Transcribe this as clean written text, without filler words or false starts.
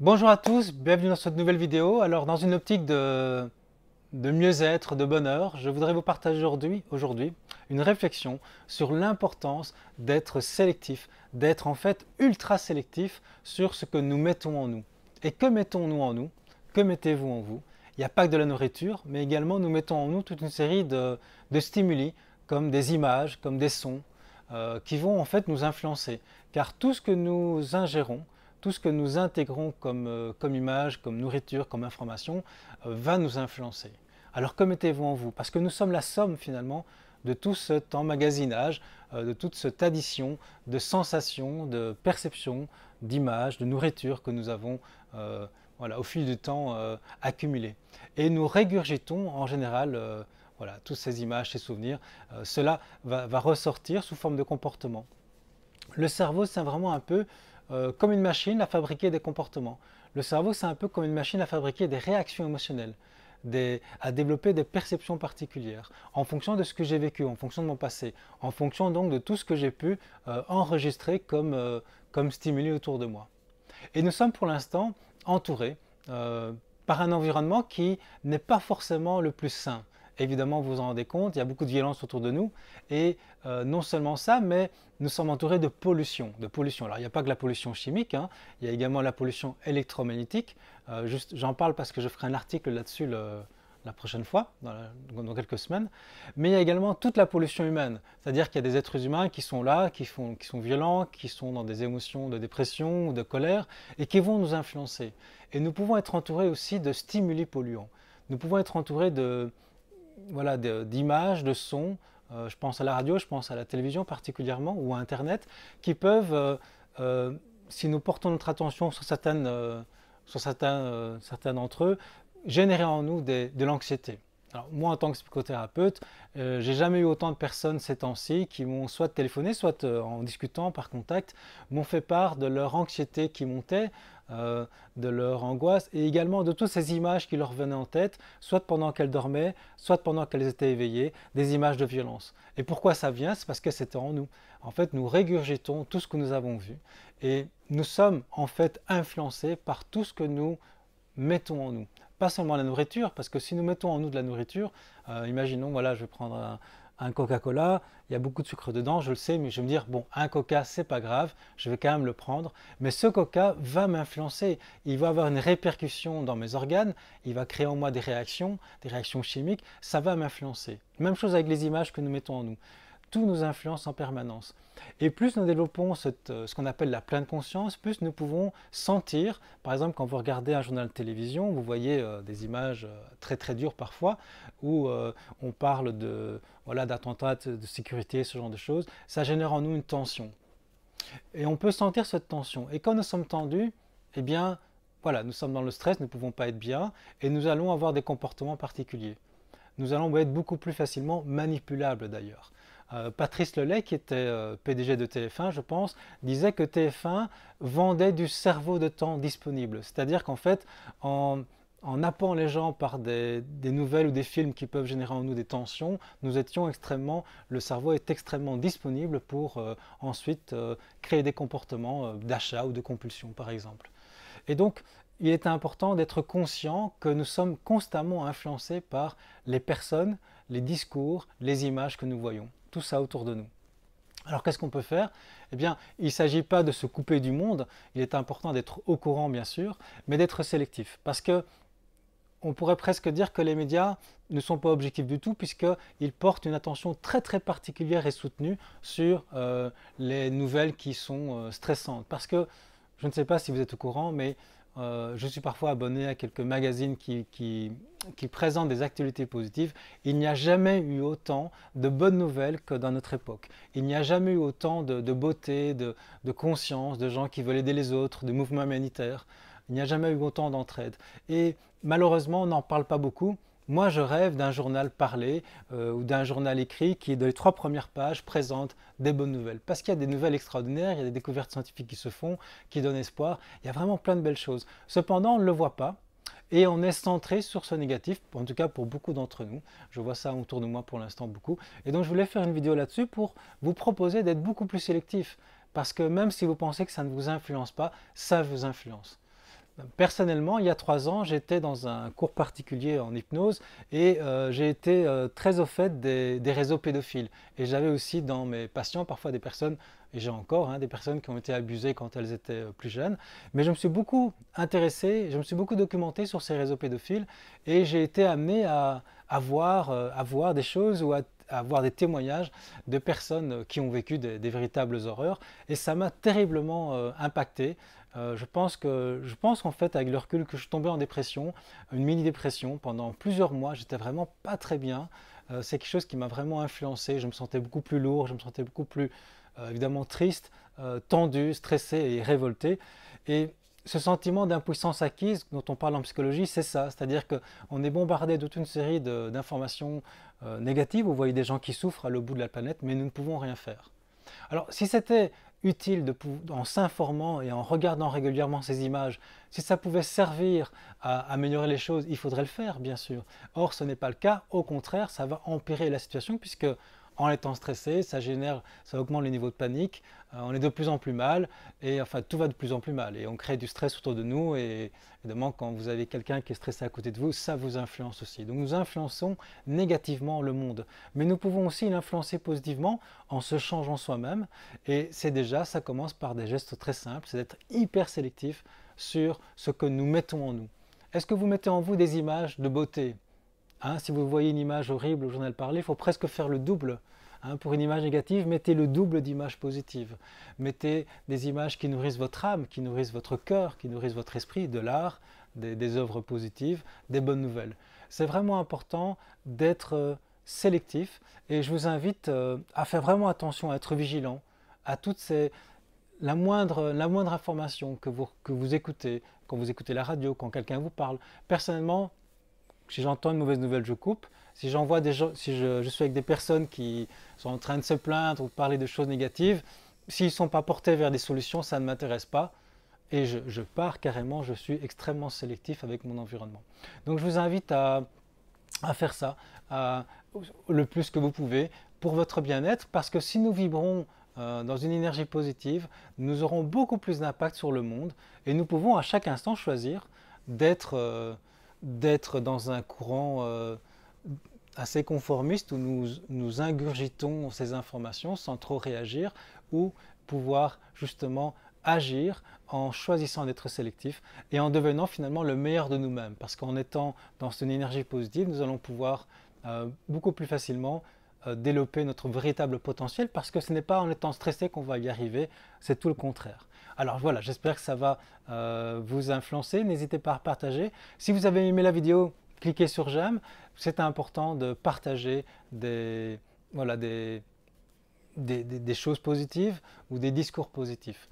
Bonjour à tous, bienvenue dans cette nouvelle vidéo. Alors dans une optique de mieux-être, de bonheur, je voudrais vous partager aujourd'hui une réflexion sur l'importance d'être sélectif, d'être en fait ultra sélectif sur ce que nous mettons en nous. Et que mettons-nous en nous? Que mettez-vous en vous? Il n'y a pas que de la nourriture, mais également nous mettons en nous toute une série de stimuli, comme des images, comme des sons, qui vont en fait nous influencer. Car tout ce que nous ingérons, tout ce que nous intégrons comme image, comme nourriture, comme information, va nous influencer. Alors que mettez-vous en vous? Parce que nous sommes la somme finalement de tout cet emmagasinage, de toute cette addition de sensations, de perceptions, d'images, de nourriture que nous avons voilà, au fil du temps accumulées. Et nous régurgitons en général voilà, toutes ces images, ces souvenirs. Cela va ressortir sous forme de comportement. Le cerveau, c'est vraiment un peu comme une machine à fabriquer des comportements. Le cerveau, c'est un peu comme une machine à fabriquer des réactions émotionnelles, à développer des perceptions particulières, en fonction de ce que j'ai vécu, en fonction de mon passé, en fonction donc de tout ce que j'ai pu enregistrer comme stimuli autour de moi. Et nous sommes pour l'instant entourés par un environnement qui n'est pas forcément le plus sain. Évidemment, vous vous en rendez compte, il y a beaucoup de violence autour de nous. Et non seulement ça, mais nous sommes entourés de pollution. Alors, il n'y a pas que la pollution chimique, hein, il y a également la pollution électromagnétique. J'en parle parce que je ferai un article là-dessus la prochaine fois, dans quelques semaines. Mais il y a également toute la pollution humaine. C'est-à-dire qu'il y a des êtres humains qui sont là, qui sont violents, qui sont dans des émotions de dépression ou de colère, et qui vont nous influencer. Et nous pouvons être entourés aussi de stimuli polluants. Nous pouvons être entourés voilà, d'images, de sons, je pense à la radio, je pense à la télévision particulièrement, ou à Internet, qui peuvent, si nous portons notre attention sur certains d'entre eux, générer en nous de l'anxiété. Alors moi, en tant que psychothérapeute, j'ai jamais eu autant de personnes ces temps-ci qui m'ont soit téléphoné, soit en discutant par contact, m'ont fait part de leur anxiété qui montait, de leur angoisse et également de toutes ces images qui leur venaient en tête, soit pendant qu'elles dormaient, soit pendant qu'elles étaient éveillées, des images de violence. Et pourquoi ça vient? C'est parce que c'était en nous. En fait, nous régurgitons tout ce que nous avons vu et nous sommes en fait influencés par tout ce que nous mettons en nous. Pas seulement la nourriture, parce que si nous mettons en nous de la nourriture, imaginons, voilà, je vais prendre un Coca-Cola, il y a beaucoup de sucre dedans, je le sais, mais je vais me dire, bon, un Coca, c'est pas grave, je vais quand même le prendre, mais ce Coca va m'influencer, il va avoir une répercussion dans mes organes, il va créer en moi des réactions chimiques, ça va m'influencer. Même chose avec les images que nous mettons en nous. Tout nous influence en permanence. Et plus nous développons ce qu'on appelle la pleine conscience, plus nous pouvons sentir, par exemple quand vous regardez un journal de télévision, vous voyez des images très très dures parfois, où on parle voilà, d'attentats de sécurité, ce genre de choses, ça génère en nous une tension. Et on peut sentir cette tension. Et quand nous sommes tendus, eh bien, voilà, nous sommes dans le stress, nous ne pouvons pas être bien, et nous allons avoir des comportements particuliers. Nous allons être beaucoup plus facilement manipulables d'ailleurs. Patrice Lelay, qui était PDG de TF1, je pense, disait que TF1 vendait du cerveau de temps disponible. C'est-à-dire qu'en fait, en nappant les gens par des nouvelles ou des films qui peuvent générer en nous des tensions, le cerveau est extrêmement disponible pour ensuite créer des comportements d'achat ou de compulsion, par exemple. Et donc, il est important d'être conscient que nous sommes constamment influencés par les personnes, les discours, les images que nous voyons. Tout ça autour de nous. Alors qu'est-ce qu'on peut faire? Eh bien, il ne s'agit pas de se couper du monde, il est important d'être au courant bien sûr, mais d'être sélectif. Parce que on pourrait presque dire que les médias ne sont pas objectifs du tout puisqu'ils portent une attention très très particulière et soutenue sur les nouvelles qui sont stressantes. Parce que, je ne sais pas si vous êtes au courant, mais je suis parfois abonné à quelques magazines qui présentent des actualités positives. Il n'y a jamais eu autant de bonnes nouvelles que dans notre époque. Il n'y a jamais eu autant de beauté, de conscience, de gens qui veulent aider les autres, de mouvements humanitaires. Il n'y a jamais eu autant d'entraide. Et malheureusement, on n'en parle pas beaucoup. Moi, je rêve d'un journal parlé ou d'un journal écrit qui, dans les 3 premières pages, présente des bonnes nouvelles. Parce qu'il y a des nouvelles extraordinaires, il y a des découvertes scientifiques qui se font, qui donnent espoir. Il y a vraiment plein de belles choses. Cependant, on ne le voit pas. Et on est centré sur ce négatif, en tout cas pour beaucoup d'entre nous. Je vois ça autour de moi pour l'instant beaucoup. Et donc je voulais faire une vidéo là-dessus pour vous proposer d'être beaucoup plus sélectif. Parce que même si vous pensez que ça ne vous influence pas, ça vous influence. Personnellement, il y a 3 ans, j'étais dans un cours particulier en hypnose et j'ai été très au fait des réseaux pédophiles. Et j'avais aussi dans mes patients parfois des personnes, et j'ai encore des personnes qui ont été abusées quand elles étaient plus jeunes. Mais je me suis beaucoup intéressé, je me suis beaucoup documenté sur ces réseaux pédophiles et j'ai été amené à voir des choses ou à voir des témoignages de personnes qui ont vécu des véritables horreurs. Et ça m'a terriblement impacté. Je pense qu'en fait, avec le recul, que je suis tombé en dépression, une mini-dépression pendant plusieurs mois. J'étais vraiment pas très bien. C'est quelque chose qui m'a vraiment influencé. Je me sentais beaucoup plus lourd, je me sentais beaucoup plus évidemment triste, tendu, stressé et révolté. Et ce sentiment d'impuissance acquise dont on parle en psychologie, c'est ça. C'est-à-dire qu'on est bombardé de toute une série d'informations négatives. Vous voyez des gens qui souffrent à l'autre bout de la planète, mais nous ne pouvons rien faire. Alors, si c'était utile en s'informant et en regardant régulièrement ces images, si ça pouvait servir à améliorer les choses, il faudrait le faire, bien sûr. Or, ce n'est pas le cas. Au contraire, ça va empirer la situation puisque en étant stressé, ça augmente les niveaux de panique, on est de plus en plus mal et enfin tout va de plus en plus mal et on crée du stress autour de nous et évidemment quand vous avez quelqu'un qui est stressé à côté de vous, ça vous influence aussi. Donc nous influençons négativement le monde, mais nous pouvons aussi l'influencer positivement en se changeant soi-même et ça commence par des gestes très simples, c'est d'être hyper sélectif sur ce que nous mettons en nous. Est-ce que vous mettez en vous des images de beauté? Si vous voyez une image horrible au journal parlé, il faut presque faire le double. Pour une image négative, mettez le double d'images positives. Mettez des images qui nourrissent votre âme, qui nourrissent votre cœur, qui nourrissent votre esprit, de l'art, des œuvres positives, des bonnes nouvelles. C'est vraiment important d'être sélectif et je vous invite à faire vraiment attention, à être vigilant à la moindre information que vous écoutez, quand vous écoutez la radio, quand quelqu'un vous parle. Personnellement, si j'entends une mauvaise nouvelle, je coupe. Si j'envoie des gens, si je suis avec des personnes qui sont en train de se plaindre ou de parler de choses négatives, s'ils ne sont pas portés vers des solutions, ça ne m'intéresse pas. Et je pars carrément, je suis extrêmement sélectif avec mon environnement. Donc je vous invite à faire ça le plus que vous pouvez pour votre bien-être, parce que si nous vibrons dans une énergie positive, nous aurons beaucoup plus d'impact sur le monde et nous pouvons à chaque instant choisir d'être dans un courant assez conformiste où nous ingurgitons ces informations sans trop réagir ou pouvoir justement agir en choisissant d'être sélectif et en devenant finalement le meilleur de nous-mêmes. Parce qu'en étant dans une énergie positive, nous allons pouvoir beaucoup plus facilement développer notre véritable potentiel parce que ce n'est pas en étant stressé qu'on va y arriver, c'est tout le contraire. Alors voilà, j'espère que ça va vous influencer. N'hésitez pas à partager. Si vous avez aimé la vidéo, cliquez sur j'aime. C'est important de partager des choses positives ou des discours positifs.